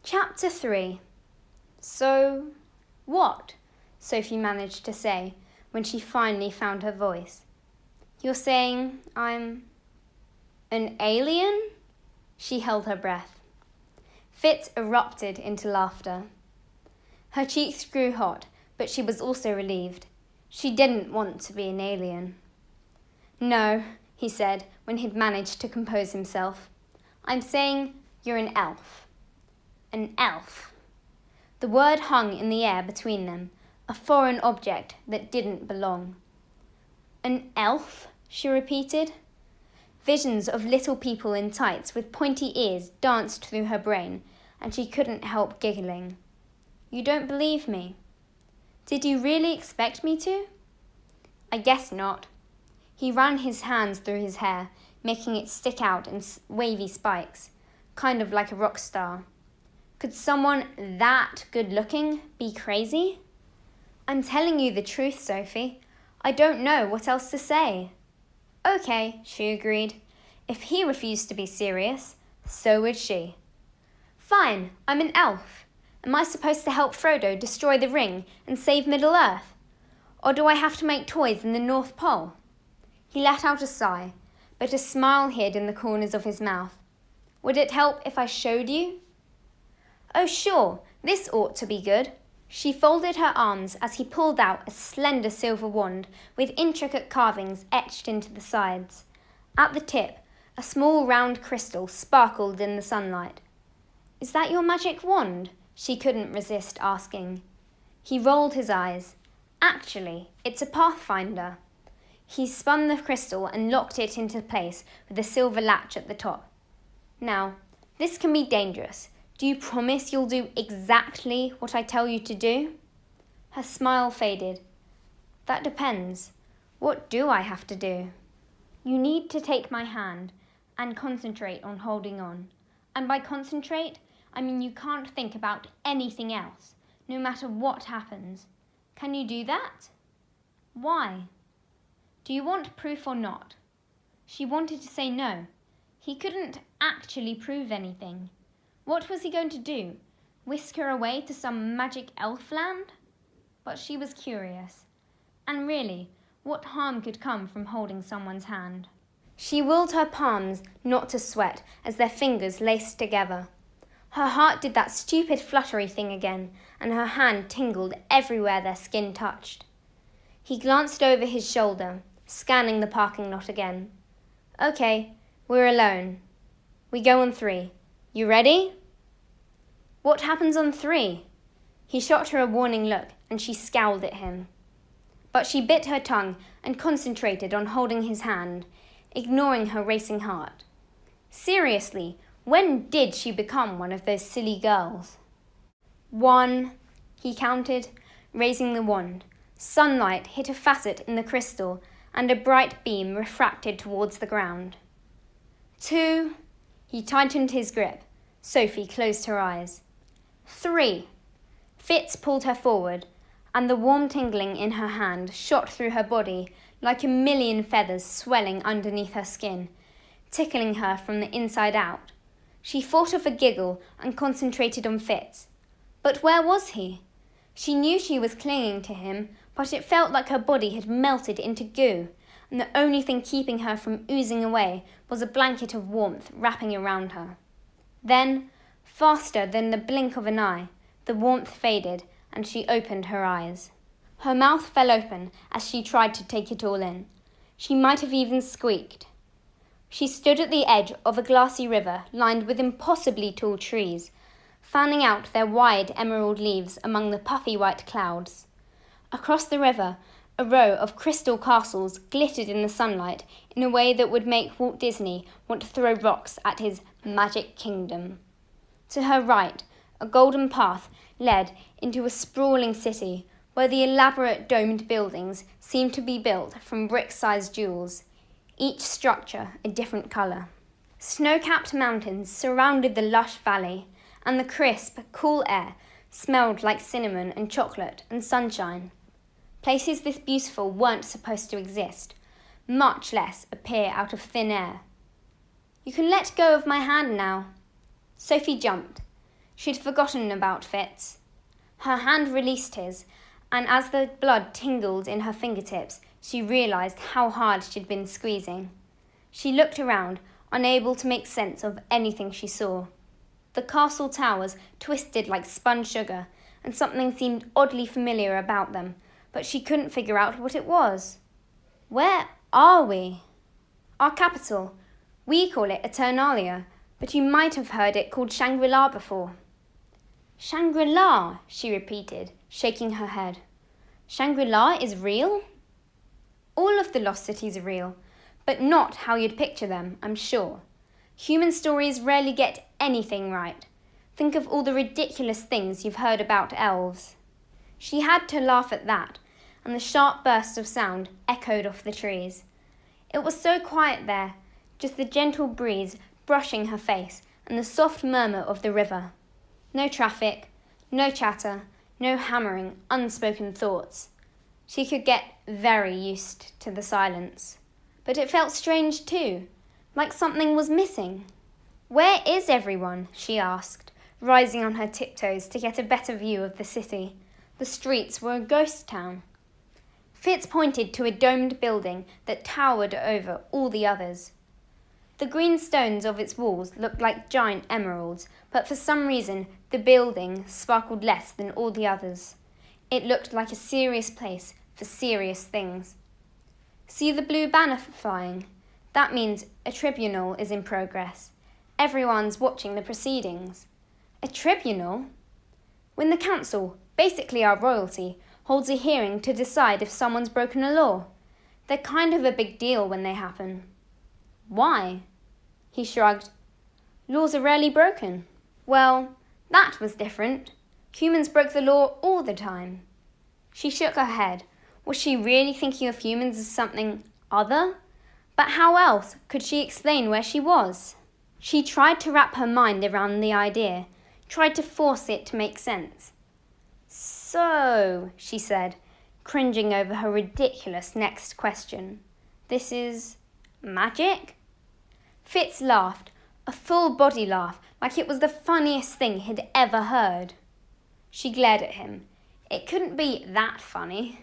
Chapter 3. So, what? Sophie managed to say when she finally found her voice. You're saying I'm an alien? She held her breath. Fitz erupted into laughter. Her cheeks grew hot, but she was also relieved. She didn't want to be an alien. No, he said when he'd managed to compose himself. I'm saying you're an elf. An elf. The word hung in the air between them, a foreign object that didn't belong. An elf? She repeated. Visions of little people in tights with pointy ears danced through her brain, and she couldn't help giggling. You don't believe me? Did you really expect me to? I guess not. He ran his hands through his hair, making it stick out in wavy spikes, kind of like a rock star. Could someone that good-looking be crazy? I'm telling you the truth, Sophie. I don't know what else to say. Okay, she agreed. If he refused to be serious, so would she. Fine, I'm an elf. Am I supposed to help Frodo destroy the ring and save Middle-earth? Or do I have to make toys in the North Pole? He let out a sigh, but a smile hid in the corners of his mouth. Would it help if I showed you? Oh, sure, this ought to be good. She folded her arms as he pulled out a slender silver wand with intricate carvings etched into the sides. At the tip, a small round crystal sparkled in the sunlight. Is that your magic wand? She couldn't resist asking. He rolled his eyes. Actually, it's a pathfinder. He spun the crystal and locked it into place with a silver latch at the top. Now, this can be dangerous. Do you promise you'll do exactly what I tell you to do? Her smile faded. That depends. What do I have to do? You need to take my hand and concentrate on holding on. And by concentrate, I mean you can't think about anything else, no matter what happens. Can you do that? Why? Do you want proof or not? She wanted to say no. He couldn't actually prove anything. What was he going to do? Whisk her away to some magic elf land? But she was curious. And really, what harm could come from holding someone's hand? She willed her palms not to sweat as their fingers laced together. Her heart did that stupid fluttery thing again, and her hand tingled everywhere their skin touched. He glanced over his shoulder, scanning the parking lot again. Okay, we're alone. We go on 3. You ready? What happens on 3? He shot her a warning look, and she scowled at him. But she bit her tongue and concentrated on holding his hand, ignoring her racing heart. Seriously, when did she become one of those silly girls? 1, he counted, raising the wand. Sunlight hit a facet in the crystal, and a bright beam refracted towards the ground. 2, he tightened his grip. Sophie closed her eyes. 3. Fitz pulled her forward, and the warm tingling in her hand shot through her body like a million feathers swelling underneath her skin, tickling her from the inside out. She fought off a giggle and concentrated on Fitz. But where was he? She knew she was clinging to him, but it felt like her body had melted into goo, and the only thing keeping her from oozing away was a blanket of warmth wrapping around her. Then, faster than the blink of an eye, the warmth faded, and she opened her eyes. Her mouth fell open as she tried to take it all in. She might have even squeaked. She stood at the edge of a glassy river lined with impossibly tall trees, fanning out their wide emerald leaves among the puffy white clouds. Across the river, a row of crystal castles glittered in the sunlight in a way that would make Walt Disney want to throw rocks at his magic kingdom. To her right, a golden path led into a sprawling city where the elaborate domed buildings seemed to be built from brick-sized jewels, each structure a different colour. Snow-capped mountains surrounded the lush valley, and the crisp, cool air smelled like cinnamon and chocolate and sunshine. Places this beautiful weren't supposed to exist, much less appear out of thin air. You can let go of my hand now. Sophie jumped. She'd forgotten about Fitz. Her hand released his, and as the blood tingled in her fingertips, she realised how hard she'd been squeezing. She looked around, unable to make sense of anything she saw. The castle towers twisted like spun sugar, and something seemed oddly familiar about them, but she couldn't figure out what it was. Where are we? Our capital. We call it Eternalia, but you might have heard it called Shangri-La before. Shangri-La, she repeated, shaking her head. Shangri-La is real? All of the lost cities are real, but not how you'd picture them, I'm sure. Human stories rarely get anything right. Think of all the ridiculous things you've heard about elves. She had to laugh at that, and the sharp burst of sound echoed off the trees. It was so quiet there, just the gentle breeze brushing her face and the soft murmur of the river. No traffic, no chatter, no hammering, unspoken thoughts. She could get very used to the silence. But it felt strange too, like something was missing. Where is everyone? She asked, rising on her tiptoes to get a better view of the city. The streets were a ghost town. Fitz pointed to a domed building that towered over all the others. The green stones of its walls looked like giant emeralds, but for some reason the building sparkled less than all the others. It looked like a serious place for serious things. See the blue banner flying? That means a tribunal is in progress. Everyone's watching the proceedings. A tribunal? When the council, basically our royalty, holds a hearing to decide if someone's broken a law. They're kind of a big deal when they happen. Why? He shrugged. Laws are rarely broken. Well, that was different. Humans broke the law all the time. She shook her head. Was she really thinking of humans as something other? But how else could she explain where she was? She tried to wrap her mind around the idea, tried to force it to make sense. So, she said, cringing over her ridiculous next question. This is magic? Fitz laughed, a full body laugh, like it was the funniest thing he'd ever heard. She glared at him. It couldn't be that funny.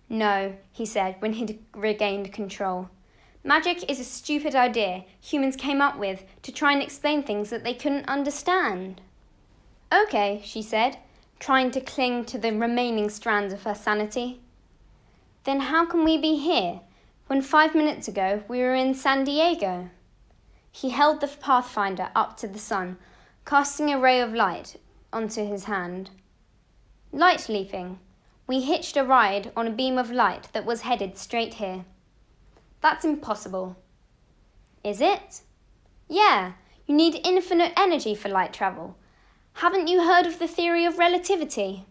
No, he said when he'd regained control. Magic is a stupid idea humans came up with to try and explain things that they couldn't understand. Okay, she said, trying to cling to the remaining strands of her sanity. Then how can we be here when 5 minutes ago we were in San Diego? He held the pathfinder up to the sun, casting a ray of light onto his hand. Light leaping. We hitched a ride on a beam of light that was headed straight here. That's impossible. Is it? Yeah, you need infinite energy for light travel. Haven't you heard of the theory of relativity?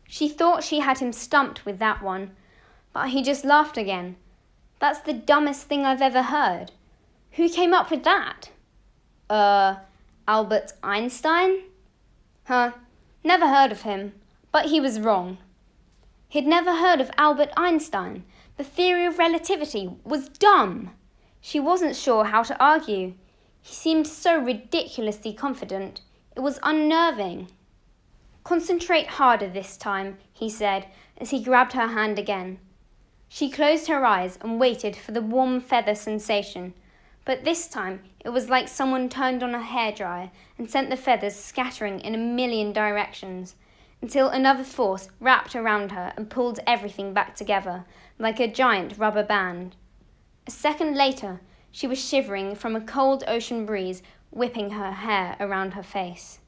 She thought she had him stumped with that one, but he just laughed again. That's the dumbest thing I've ever heard. Who came up with that? Albert Einstein? Never heard of him, but he was wrong. He'd never heard of Albert Einstein. The theory of relativity was dumb. She wasn't sure how to argue. He seemed so ridiculously confident. It was unnerving. Concentrate harder this time, he said as he grabbed her hand again. She closed her eyes and waited for the warm feather sensation, but this time it was like someone turned on a hairdryer and sent the feathers scattering in a million directions, until another force wrapped around her and pulled everything back together, like a giant rubber band. A second later, she was shivering from a cold ocean breeze whipping her hair around her face.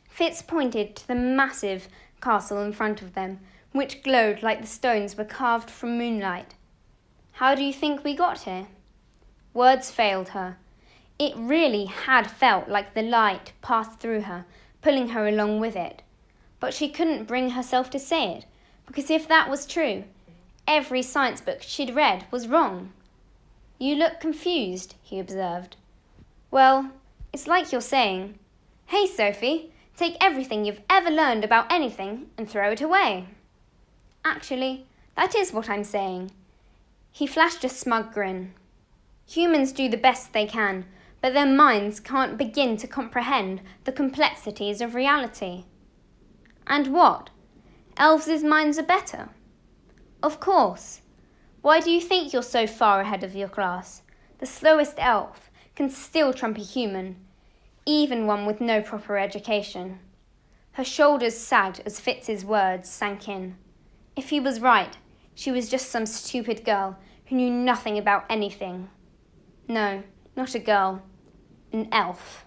Fitz pointed to the massive castle in front of them, which glowed like the stones were carved from moonlight. How do you think we got here? Words failed her. It really had felt like the light passed through her, pulling her along with it. But she couldn't bring herself to say it, because if that was true, every science book she'd read was wrong. You look confused, he observed. Well, it's like you're saying, "Hey, Sophie, take everything you've ever learned about anything and throw it away." Actually, that is what I'm saying. He flashed a smug grin. Humans do the best they can, but their minds can't begin to comprehend the complexities of reality. And what? Elves' minds are better? Of course. Why do you think you're so far ahead of your class? The slowest elf can still trump a human, even one with no proper education. Her shoulders sagged as Fitz's words sank in. If he was right, she was just some stupid girl who knew nothing about anything. No, not a girl, an elf.